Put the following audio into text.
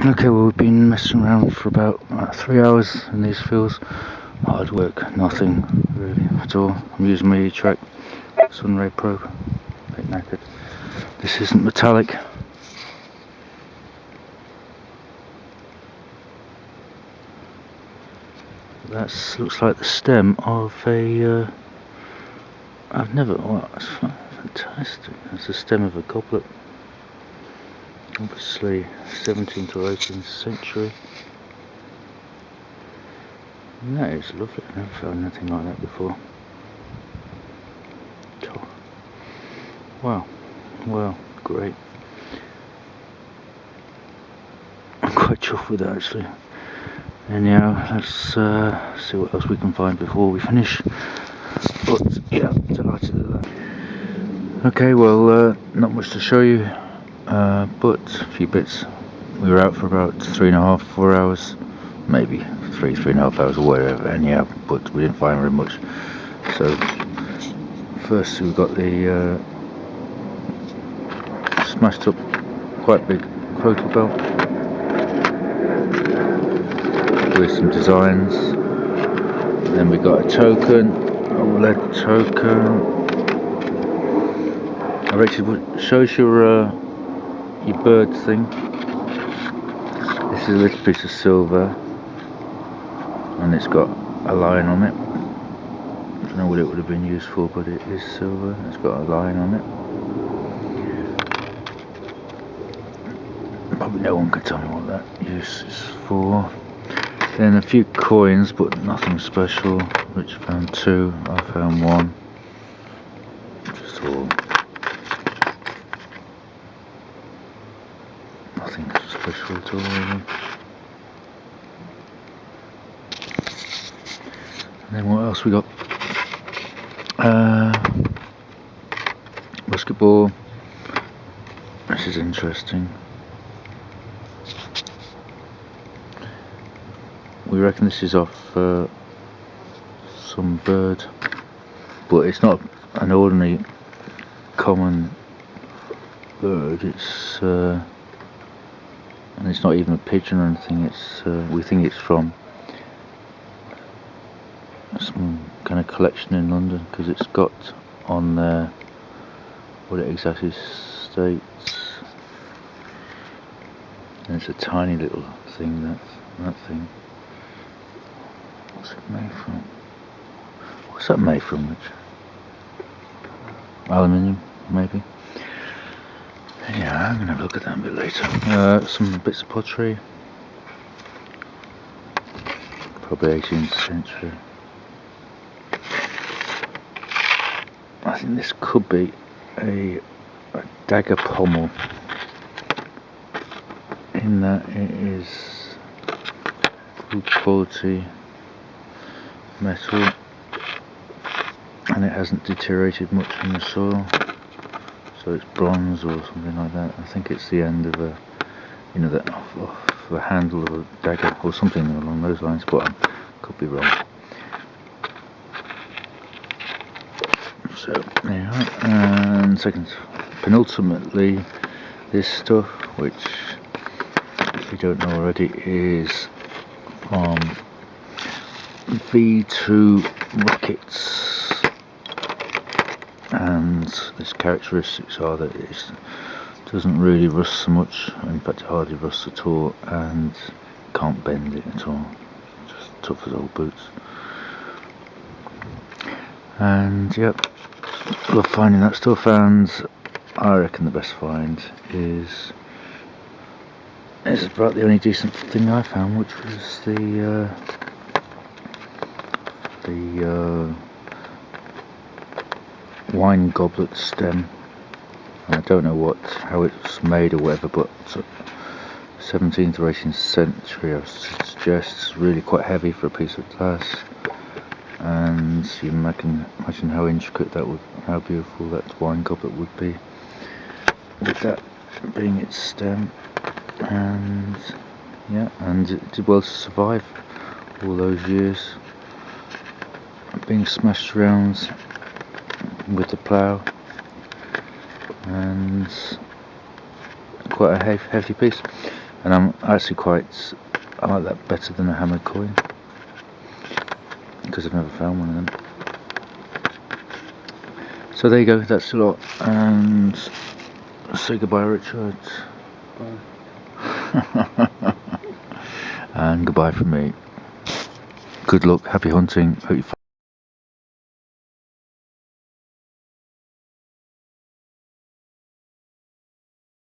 Okay, well, we've been messing around for about 3 hours in these fields. Hard work, nothing really at all. I'm using my ETrac Sunray probe. A bit knackered. This isn't metallic. That looks like the stem of a. I've never. Well, it's fantastic. That's the stem of a goblet. Obviously, 17th or 18th century. And that is lovely. I've never found anything like that before. Cool. Wow. Well, great. I'm quite chuffed with that actually. Anyhow, let's see what else we can find before we finish. But yeah, delighted at that. Okay, well, not much to show you, but a few bits. We were out for about 3.5, 4 hours, maybe 3.5 hours or whatever. Anyhow, but we didn't find very much. So first we got the smashed up, quite big photo belt with some designs. Then we got a token, OLED token. It shows your bird thing. This is a little piece of silver, and it's got a line on it. I don't know what it would have been used for, but it is silver. It's got a line on it. Probably no one can tell me what that use is for. Then a few coins, but nothing special. Rich found 2, I found 1. Just all nothing special at all really. And then what else we got? Basketball. This is interesting. We reckon this is off some bird, but it's not an ordinary common bird. It's and it's not even a pigeon or anything. It's we think it's from some kind of collection in London, because it's got on there what it exactly states. And it's a tiny little thing. That thing. What's it made from? What's that made from, Rich? Aluminium, maybe? Yeah, I'm going to have a look at that a bit later. Some bits of pottery. Probably 18th century. I think this could be a dagger pommel, in that it is good quality metal and it hasn't deteriorated much in the soil, so it's bronze or something like that. I think it's the end of a, off the handle of a dagger or something along those lines, but I could be wrong. So yeah, and penultimately, this stuff, which if you don't know already, is from V2 rockets, and its characteristics are that it doesn't really rust so much, in fact it hardly rusts at all, and can't bend it at all, just tough as old boots. And yep, love finding that stuff, and I reckon the best find is about the only decent thing I found, which was the wine goblet stem. I don't know how it's made or whatever, but 17th or 18th century I suggest. It's really quite heavy for a piece of glass, and you imagine how intricate how beautiful that wine goblet would be, with that being its stem. And yeah, and it did well to survive all those years, being smashed around with the plough, and quite a hefty piece. And I like that better than a hammered coin, because I've never found one of them. So there you go, that's a lot, and say goodbye, Richard. Bye. And goodbye from me. Good luck, happy hunting, hope you